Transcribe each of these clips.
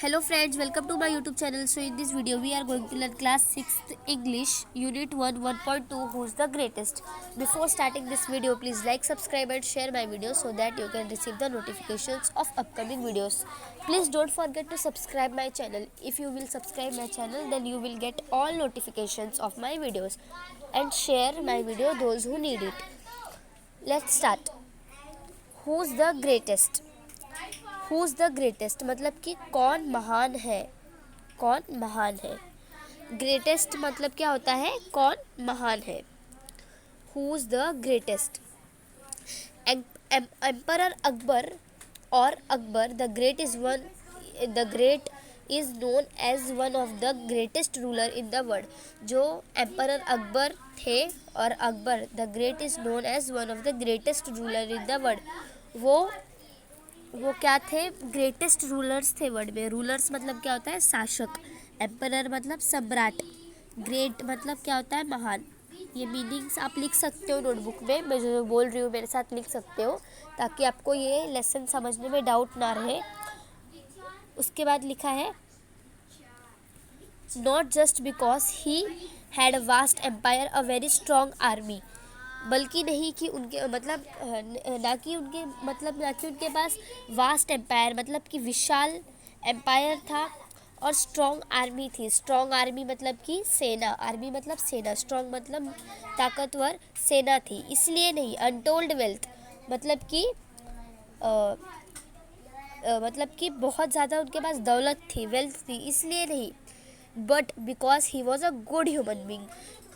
Hello friends, welcome to my YouTube channel. So in this video we are going to learn class 6th English Unit 1 1.2 Who's the Greatest. Before starting this video, please like, subscribe and share my video so that you can receive the notifications of upcoming videos. Please don't forget to subscribe my channel. If you will subscribe my channel, then you will get all notifications of my videos and share my video those who need it. Let's start. Who's the greatest? Who's the greatest मतलब कि कौन महान है, कौन महान है। Greatest मतलब क्या होता है, कौन महान है। Who's the greatest. Emperor Akbar और Akbar the great is known as one of the greatest ruler in the world. जो एम्परर अकबर थे और Akbar the great is known as one of the greatest ruler in the world. वो क्या थे, greatest rulers थे world में। Rulers मतलब क्या होता है, शासक। एम्परर मतलब सम्राट। ग्रेट मतलब क्या होता है, महान। ये मीनिंग्स आप लिख सकते हो नोटबुक में, मैं जो बोल रही हूँ मेरे साथ लिख सकते हो ताकि आपको ये लेसन समझने में डाउट ना रहे। उसके बाद लिखा है not just because he had a vast empire a very strong army. बल्कि नहीं कि उनके मतलब ना कि उनके पास वास्ट एम्पायर मतलब कि विशाल एम्पायर था और स्ट्रॉन्ग आर्मी थी। स्ट्रॉन्ग आर्मी मतलब कि सेना, आर्मी मतलब सेना, स्ट्रॉन्ग मतलब ताकतवर सेना थी, इसलिए नहीं। अनटोल्ड वेल्थ मतलब कि बहुत ज़्यादा उनके पास दौलत थी, वेल्थ थी, इसलिए नहीं। But because he was a good human being,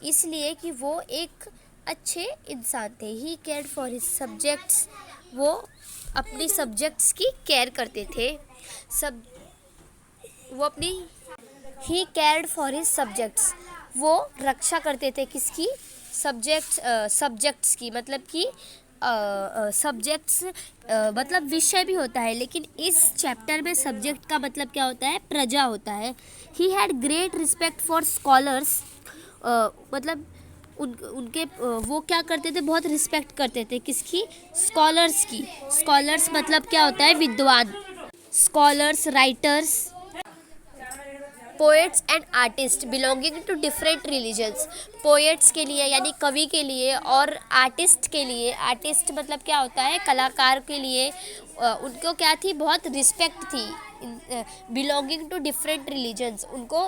इसलिए कि वो एक अच्छे इंसान थे। ही केयर फॉर हिज सब्जेक्ट्स, वो अपनी सब्जेक्ट्स की केयर करते थे। ही केयर्ड फॉर हिज सब्जेक्ट्स, वो रक्षा करते थे किसकी, सब्जेक्ट्स की। मतलब कि सब्जेक्ट्स मतलब विषय भी होता है, लेकिन इस चैप्टर में सब्जेक्ट का मतलब क्या होता है, प्रजा होता है। He had great respect for scholars, मतलब उनके वो क्या करते थे, बहुत रिस्पेक्ट करते थे किसकी, स्कॉलर्स की। स्कॉलर्स मतलब क्या होता है, विद्वान। Scholars, writers, poets and artist belonging to different religions. Poets के लिए यानी कवि के लिए और आर्टिस्ट के लिए, आर्टिस्ट मतलब क्या होता है, कलाकार के लिए उनको क्या थी, बहुत रिस्पेक्ट थी। बिलोंगिंग टू डिफरेंट रिलीजन्स, उनको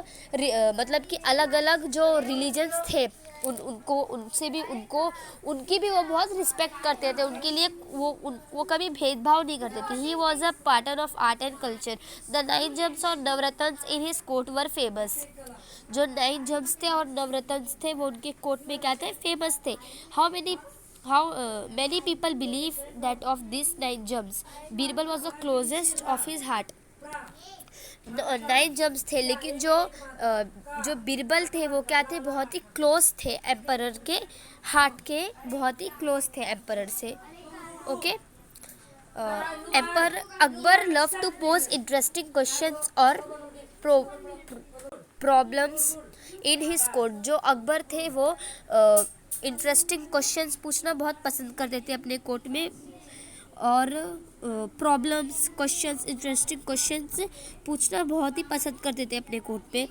मतलब कि अलग अलग जो रिलीजन्स थे उनकी भी वो बहुत रिस्पेक्ट करते थे। उनके लिए वो कभी भेदभाव नहीं करते थे। He was a partner of art and culture. The 9 gems और नवरत्न in his court were famous. जो 9 जम्स थे और नवरत्न थे वो उनके कोर्ट में क्या थे, फेमस थे। How many people believe that of this 9 gems Birbal was the closest of his heart. 9 gems थे, लेकिन जो बीरबल थे वो क्या थे, बहुत ही क्लोज थे एम्परर के हार्ट के, बहुत ही क्लोज थे एम्परर से। Okay. Emperor Akbar love to pose interesting questions और प्रॉब्लम्स इन हिज कोर्ट। जो अकबर थे वो इंटरेस्टिंग क्वेश्चंस पूछना बहुत पसंद करते थे अपने कोर्ट में, और प्रॉब्लम्स, क्वेश्चंस, इंटरेस्टिंग क्वेश्चंस पूछना बहुत ही पसंद करते थे अपने कोर्ट पे।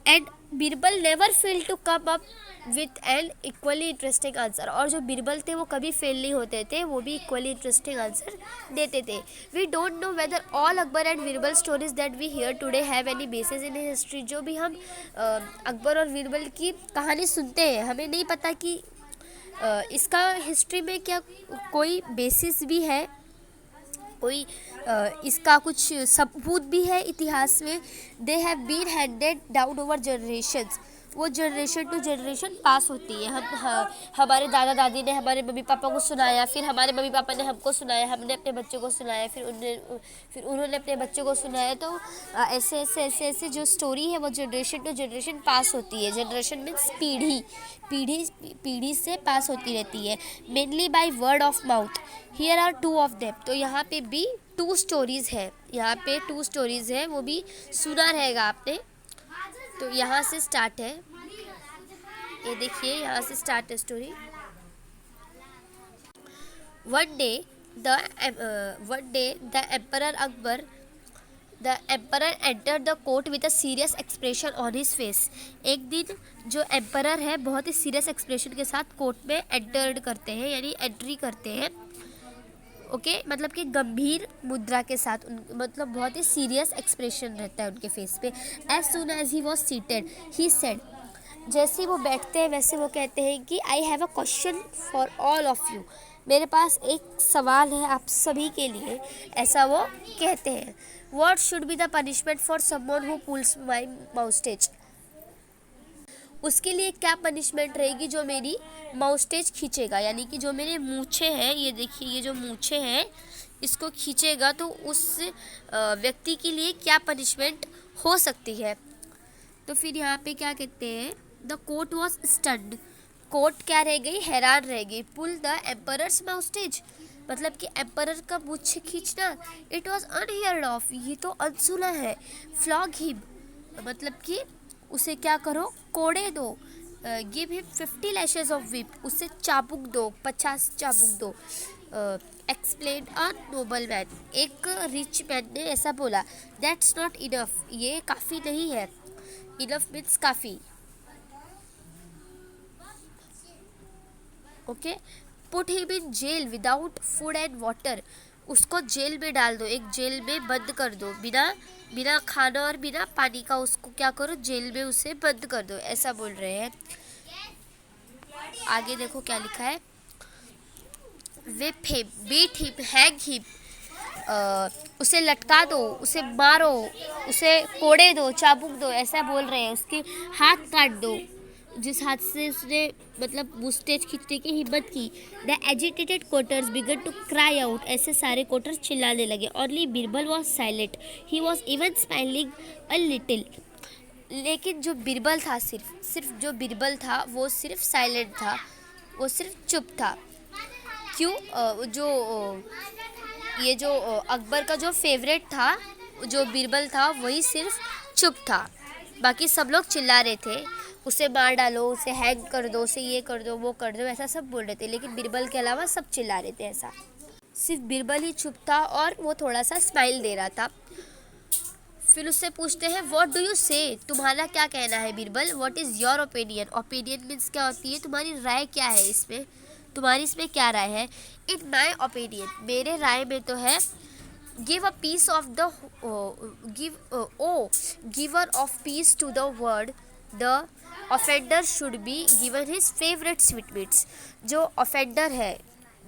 And Birbal never fail to come up with an equally interesting answer. और जो बीरबल थे वो कभी फेल नहीं होते थे, वो भी इक्वली इंटरेस्टिंग आंसर देते थे। We don't know whether all Akbar and Birbal stories that we hear today have any basis in history. जो भी हम अकबर और बीरबल की कहानी सुनते हैं, हमें नहीं पता कि इसका हिस्ट्री में क्या कोई बेसिस भी है, कोई इसका कुछ सबूत भी है इतिहास में। They have been handed down over generations, वो जनरेशन टू जनरेशन पास होती है। हमारे दादा दादी ने हमारे मम्मी पापा को सुनाया, फिर हमारे मम्मी पापा ने हमको सुनाया, हमने अपने बच्चों को सुनाया, फिर उन्होंने अपने बच्चों को सुनाया। तो ऐसे जो स्टोरी है वो जनरेशन टू जनरेशन पास होती है। जनरेशन मीन्स पीढ़ी से पास होती रहती है, mainly by word of mouth. Here are 2 of them. तो यहाँ पे भी 2 स्टोरीज है, यहाँ पे 2 स्टोरीज है, वो भी सुना रहेगा आपने। तो यहाँ से स्टार्ट है, ये देखिए यहाँ से स्टार्ट है story. One day the emperor Akbar the emperor enter the court with a serious expression on his face. एक दिन जो एम्परर है बहुत ही सीरियस एक्सप्रेशन के साथ कोर्ट में एंटर्ड करते हैं, यानी एंट्री करते हैं। ओके, मतलब कि गंभीर मुद्रा के साथ, मतलब बहुत ही सीरियस एक्सप्रेशन रहता है उनके फेस पे। As soon as he was seated he said, जैसे ही वो बैठते हैं वैसे वो कहते हैं कि I have a question for all of you, मेरे पास एक सवाल है आप सभी के लिए, ऐसा वो कहते हैं। What should be the punishment for someone who pulls my moustache, उसके लिए क्या पनिशमेंट रहेगी जो मेरी माउस्टेज खींचेगा, यानी कि जो मेरे मूछे हैं, ये देखिए ये जो मूछे हैं इसको खींचेगा, तो उस व्यक्ति के लिए क्या पनिशमेंट हो सकती है। तो फिर यहाँ पे क्या कहते हैं, the court was stunned, court क्या रह गई, हैरान रह गई। पुल द एम्परर्स माउस्टेज, मतलब कि एम्परर का मूछे खींचना, इट वॉज अनहियर्ड ऑफ, ये तो अनसुना है। फ्लॉग हिम, मतलब कि उसे क्या करो, कोड़े दो। Give him 50 lashes of whip, उसे चाबुक दो, 50 चाबुक दो। एक्सप्लेन अ नोबल मैन, एक रिच मैन ने ऐसा बोला। दैट्स नॉट इनफ, ये काफ़ी नहीं है। इनफ मीन्स काफ़ी। Okay, put him in jail without food and water, उसको जेल में डाल दो, एक जेल में बंद कर दो, बिना खाना और बिना पानी का उसको क्या करो, जेल में उसे बंद कर दो, ऐसा बोल रहे हैं। आगे देखो क्या लिखा है, whip him, beat him, hang him, उसे लटका दो, उसे मारो, उसे कोड़े दो, चाबुक दो, ऐसा बोल रहे हैं। उसके हाथ काट दो, जिस हाथ से उसने मतलब मुस्टेज खींचने की हिम्मत की। The agitated courtiers began to cry out, ऐसे सारे कोटर्स चिल्लाने लगे। Only Birbal was silent, he was even smiling a little, लेकिन जो बीरबल था, सिर्फ जो बीरबल था वो सिर्फ साइलेंट था, वो सिर्फ चुप था। क्यों? ये जो अकबर का जो फेवरेट था, जो बीरबल था, वही सिर्फ चुप था, बाकी सब लोग चिल्ला रहे थे, उसे मार डालो, उसे हैंग कर दो, उसे ये कर दो, वो कर दो, ऐसा सब बोल रहे थे, लेकिन बीरबल के अलावा सब चिल्ला रहे थे ऐसा। सिर्फ बीरबल ही चुप था और वो थोड़ा सा स्माइल दे रहा था। फिर उससे पूछते हैं, व्हाट डू यू से, तुम्हारा क्या कहना है Birbal. What is your opinion, opinion means क्या होती है, तुम्हारी राय क्या है इसमें, तुम्हारी इसमें क्या राय है। इन माई ओपिनियन, मेरे राय में तो है, give a piece of the giver of peace to the world, the offender should be given his favourite sweetmeats, जो ऑफेंडर है,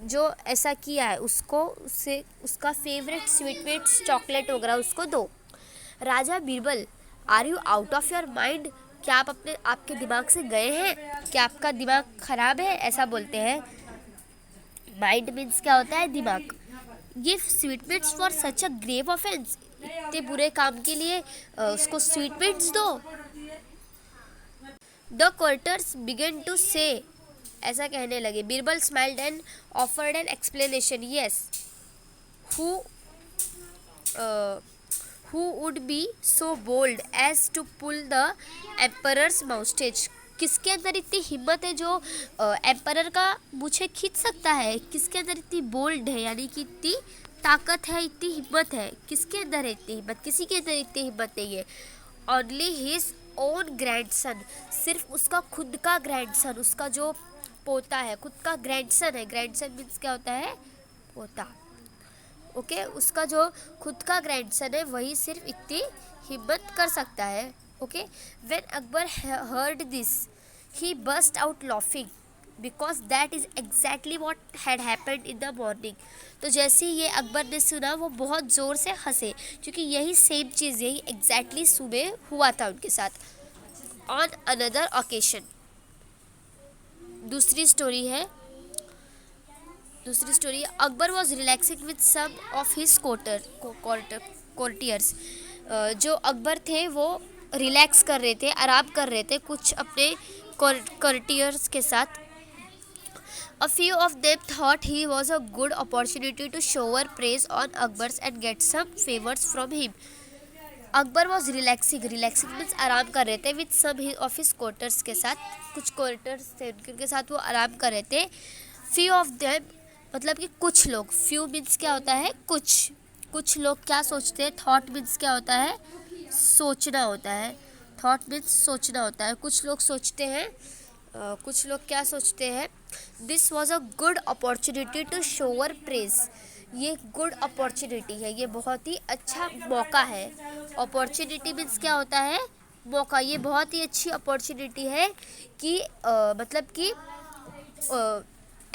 जो ऐसा किया है, उसको उससे उसका फेवरेट स्वीटमीट्स, चॉकलेट वगैरह उसको दो। Raja Birbal, are you out of your mind, क्या आप आपके दिमाग से गए हैं, क्या आपका दिमाग खराब है, ऐसा बोलते हैं। माइंड मीन्स क्या होता है, दिमाग। Give sweetmeats for such a grave offence, इतने बुरे काम के लिए उसको स्वीटमीट्स दो। द कोर्टर्स बिगन टू से, ऐसा कहने लगे। Birbal smiled and offered an explanation, yes, who would be so bold as to pull the emperor's mustache, किसके अंदर इतनी हिम्मत है जो एम्परर का मूछे खींच सकता है, किसके अंदर इतनी बोल्ड है, यानी कि इतनी ताकत है, इतनी हिम्मत है, किसके अंदर है इतनी हिम्मत, किसी के अंदर इतनी हिम्मत नहीं है। ओनली हिज ओन ग्रैंडसन, सिर्फ उसका खुद का ग्रैंडसन, उसका जो पोता है, खुद का ग्रैंडसन है, ग्रैंडसन मीन्स क्या होता है, पोता। ओके, उसका जो खुद का ग्रैंडसन है वही सिर्फ इतनी हिम्मत कर सकता है। Okay, when Akbar heard this he burst out laughing because that is exactly what had happened in the morning, तो जैसे ही ये अकबर ने सुना वो बहुत ज़ोर से हंसे, क्योंकि यही सेम चीज़, यही एग्जैक्टली सुबह हुआ था उनके साथ। ऑन अनदर ओकेशन, दूसरी story, Akbar was relaxing with some of his courtiers, जो अकबर थे वो रिलैक्स कर रहे थे, आराम कर रहे थे कुछ अपने कोर्टियर्स के साथ। A few of them thought he was a good opportunity to shower praise on Akbar and get some favors from him. Akbar was relaxing means आराम कर रहे थे, with some of his courtiers के साथ, कुछ कोर्टर्स थे उनके साथ वो आराम कर रहे थे। फ्यू ऑफ देम मतलब कि कुछ लोग, फ्यू मीन्स क्या होता है, कुछ, कुछ लोग क्या सोचते हैं, थॉट मीन्स क्या होता है, सोचना होता है। थॉट मीन्स सोचना होता है। कुछ लोग सोचते हैं, कुछ लोग क्या सोचते हैं, this was a good opportunity to shower praise. ये गुड अपॉर्चुनिटी है, ये बहुत ही अच्छा मौका है। अपॉर्चुनिटी मीन्स क्या होता है, मौका। ये बहुत ही अच्छी अपॉर्चुनिटी है कि मतलब कि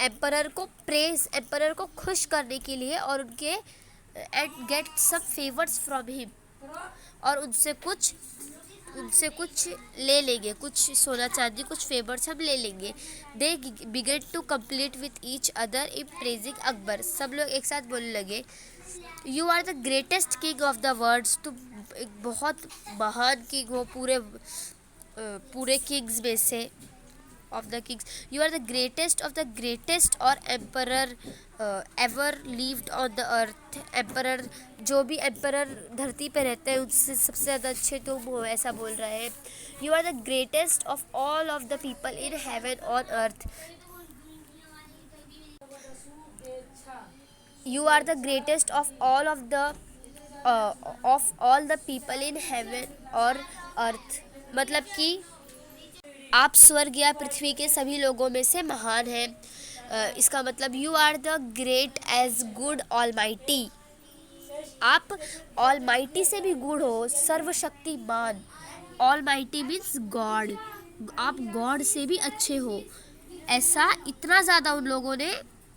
एम्परर को प्रेज, एम्परर को खुश करने के लिए, और उनके and get some favours from him, और उनसे कुछ ले लेंगे, कुछ सोना चांदी, कुछ फेवर्स हम ले लेंगे। They began to complete with each other in praising Akbar. सब लोग एक साथ बोलने लगे, you are the greatest king of the worlds. तुम एक बहुत महान किंग हो पूरे किंग्स में से, of the kings. You are the greatest of the greatest, और emperor ever lived on the earth. Emperor, जो भी एम्परर धरती पे रहते हैं उससे सबसे ज़्यादा अच्छे तुम हो, ऐसा बोल रहे हैं। You are the greatest of all of the people in heaven on earth. You are the greatest of all the people in heaven और अर्थ। मतलब कि आप स्वर्ग या पृथ्वी के सभी लोगों में से महान हैं। इसका मतलब you are the great as good almighty. आप ऑलमाइटी से भी गुड हो, सर्वशक्तिमान। ऑलमाइटी मीन्स गॉड, आप गॉड से भी अच्छे हो। ऐसा इतना ज़्यादा उन लोगों ने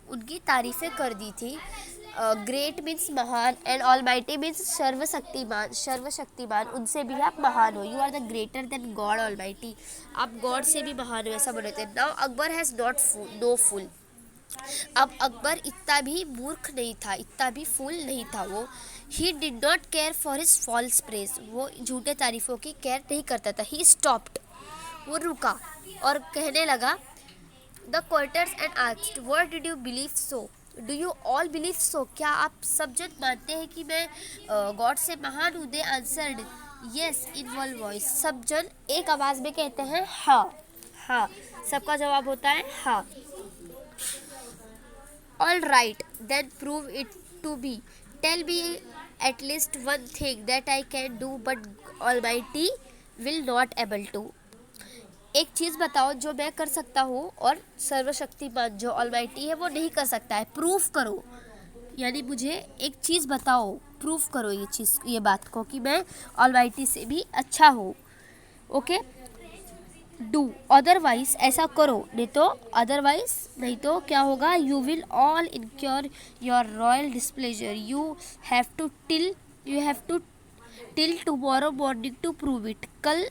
उनकी तारीफ़ें कर दी थी। ग्रेट मीन्स महान, एंड ऑलमाइटी मीन्स सर्वशक्तिमान, सर्वशक्तिमान, उनसे भी आप महान हो। You are the greater than God almighty. आप गॉड से भी महान हो, ऐसा बोले थे। Now Akbar has not no fool. अब अकबर इतना भी मूर्ख नहीं था, इतना भी फूल नहीं था वो। He did not care for his false praise. वो झूठे तारीफों की केयर नहीं करता था। ही स्टॉप्ड, वो रुका और कहने लगा, the कोर्टर्स and asked, what did you believe so, do you all believe so. क्या आप सब जन मानते हैं कि मैं गॉड से महान हूँ। They answered yes in one voice. सब जन एक आवाज़ में कहते हैं हाँ, हाँ। सबका जवाब होता है हाँ। All right then prove it to be, tell me at least one thing that I can do but almighty will not able to. एक चीज़ बताओ जो मैं कर सकता हूँ और सर्वशक्तिमान जो ऑलमाइटी है वो नहीं कर सकता है। प्रूफ करो, यानी मुझे एक चीज़ बताओ, प्रूफ करो ये बात को कि मैं ऑलमाइटी से भी अच्छा हूँ। ओके, डू, अदरवाइज, ऐसा करो, नहीं तो क्या होगा, you will all incur your royal displeasure. You have to till tomorrow morning to prove it. कल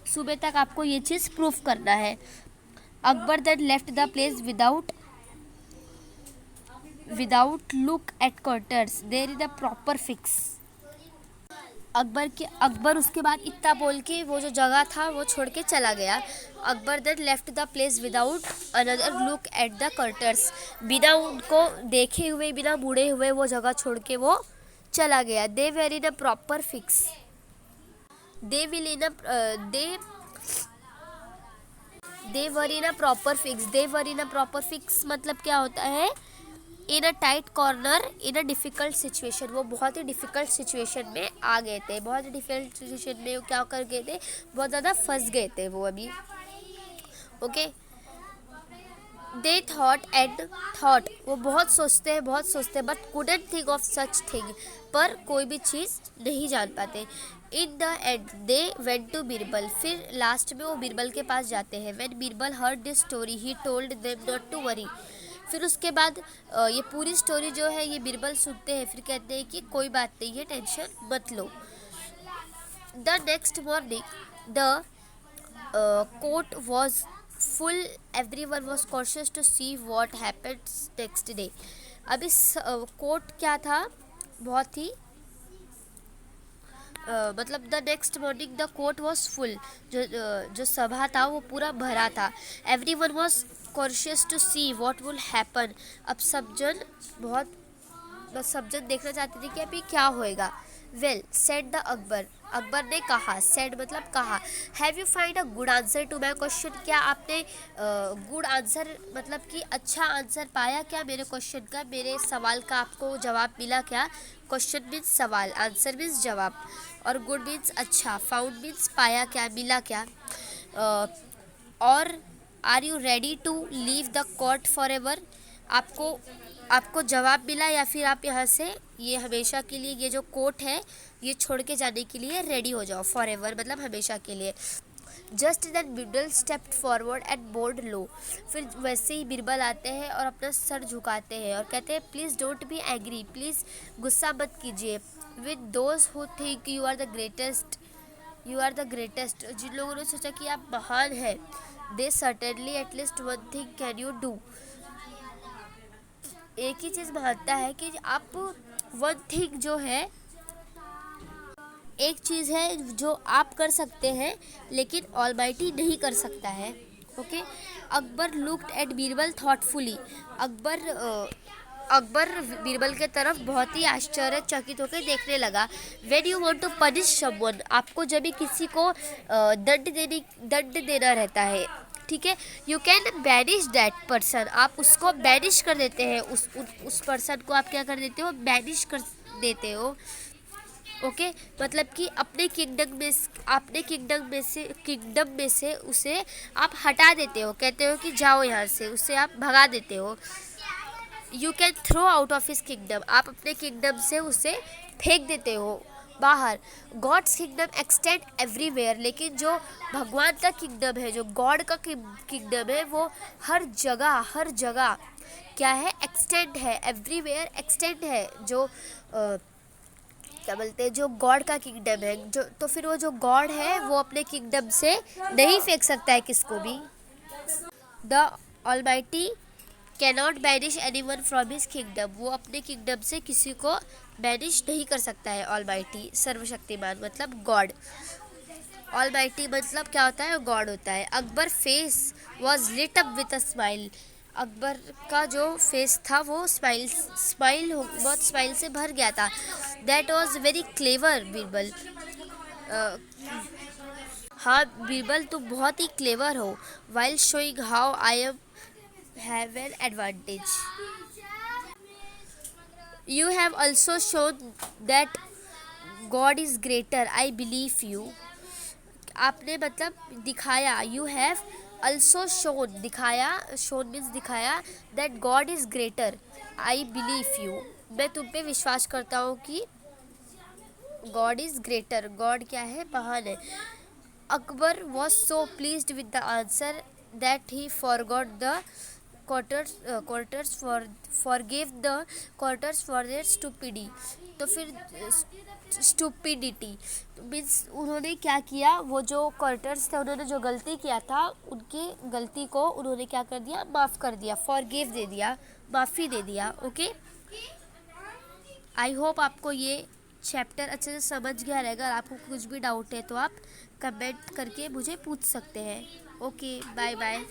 सुबह तक आपको ये चीज़ प्रूफ करना है। Akbar then left the place without look at quarters, there is the proper fix. Akbar उसके बाद इतना बोल के वो जो जगह था वो छोड़ के चला गया। Akbar then left the place without another look at the courtiers. बिना उनको देखे हुए, बिना मुड़े हुए वो जगह छोड़ के वो चला गया। They were in a proper fix. They were in a proper fix मतलब क्या होता है, in a tight corner in a difficult situation. वो बहुत ही डिफ़िकल्ट सिचुएशन में आ गए थे, बहुत ही डिफ़िकल्ट सिचुएशन में क्या कर गए थे, बहुत ज़्यादा फंस गए थे वो अभी। ओके, दे थॉट, वो बहुत सोचते हैं but couldn't think of such thing, पर कोई भी चीज़ नहीं जान पाते। In the end they went to Birbal, फिर लास्ट में वो बीरबल के पास जाते हैं। When Birbal heard this story he told them not to worry. फिर उसके बाद ये पूरी स्टोरी जो है ये बीरबल सुनते हैं, फिर कहते हैं कि कोई बात नहीं है, टेंशन मत लो। The next morning the court was full, everyone was cautious to see what happened next day. अब इस कोर्ट क्या था, बहुत ही मतलब the next morning the court was full, जो सभा था वो पूरा भरा था। Everyone was cautious to see what will happen. अब सब जन देखना चाहते थे कि अभी क्या होएगा। Well said the Akbar, Akbar ने कहा, सेड मतलब कहा। Have you find a good answer to my question, क्या आपने गुड आंसर मतलब कि अच्छा आंसर पाया क्या मेरे क्वेश्चन का, मेरे सवाल का आपको जवाब मिला क्या। क्वेश्चन मीन्स सवाल, आंसर मीन्स जवाब, और गुड मीन्स अच्छा, फाउंड मीन्स पाया क्या, मिला क्या। और are you ready to leave the court for ever, आपको आपको जवाब मिला या फिर आप यहाँ से ये हमेशा के लिए ये जो कोर्ट है ये छोड़ के जाने के लिए रेडी हो जाओ, फॉर एवर मतलब हमेशा के लिए। Just then Birbal stepped forward and bowed low, फिर वैसे ही बिरबल आते हैं और अपना सर झुकाते हैं और कहते हैं please don't be angry, please गुस्सा मत कीजिए। With those who think you are the greatest, you are the greatest, जिन लोगों ने सोचा कि आप महान हैं, they certainly at least one thing can you do, एक ही चीज़ मानता है कि आप वन थिंग जो है, एक चीज़ है जो आप कर सकते हैं लेकिन ऑलमाइटी नहीं कर सकता है। Okay. Akbar looked at Birbal thoughtfully, Akbar Birbal के तरफ बहुत ही आश्चर्यचकित होकर देखने लगा। When you want to punish someone, आपको जब भी किसी को दंड देना रहता है, ठीक है, you can banish that person, आप उसको बैनिश कर देते हैं, उस पर्सन को आप क्या कर देते हो, बैनिश कर देते हो। ओके मतलब कि अपने किंगडम में से उसे आप हटा देते हो, कहते हो कि जाओ यहाँ से, उसे आप भगा देते हो। You can throw out of his kingdom, आप अपने किंगडम से उसे फेंक देते हो बाहर। गॉड्स किंगडम एक्सटेंड एवरीवेयर, लेकिन जो भगवान का किंगडम है, जो गॉड का किंगडम है, वो हर जगह क्या है, एक्सटेंड है, एवरीवेयर एक्सटेंड है। जो क्या बोलते हैं, जो गॉड का किंगडम है, जो तो फिर वो जो गॉड है वो अपने किंगडम से नहीं फेंक सकता है किसको भी। The almighty cannot banish anyone from his kingdom, वो अपने किंगडम से किसी को बैनिश नहीं कर सकता है। ऑलमाइटी सर्वशक्तिमान मतलब गॉड, ऑलमाइटी मतलब क्या होता है, गॉड होता है। Akbar face was lit up with a smile, Akbar का जो फेस था वो बहुत स्माइल से भर गया था। That was very clever Birbal, हाँ बीरबल तुम बहुत ही क्लेवर हो। While showing how I am have an advantage, you have also shown that God is greater, I believe you, आपने मतलब दिखाया, यू हैव अल्सो शोन, दिखाया, शोन मीन्स दिखाया, that God is greater, I believe you, मैं तुम पे विश्वास करता हूँ कि गॉड इज़ ग्रेटर, गॉड क्या है, महान है। Akbar was so pleased with the answer that he forgot the forgive the courtiers for their stupidity, तो फिर स्टूपिडिटी मीन्स उन्होंने क्या किया, वो जो क्वार्टर्स थे उन्होंने जो गलती किया था, उनकी गलती को उन्होंने क्या कर दिया, माफ़ कर दिया, फॉरगिव दे दिया, माफ़ी दे दिया। ओके, आई होप आपको ये चैप्टर अच्छे से समझ गया रहेगा। अगर आपको कुछ भी डाउट है तो आप कमेंट करके मुझे पूछ सकते हैं। Okay, bye bye.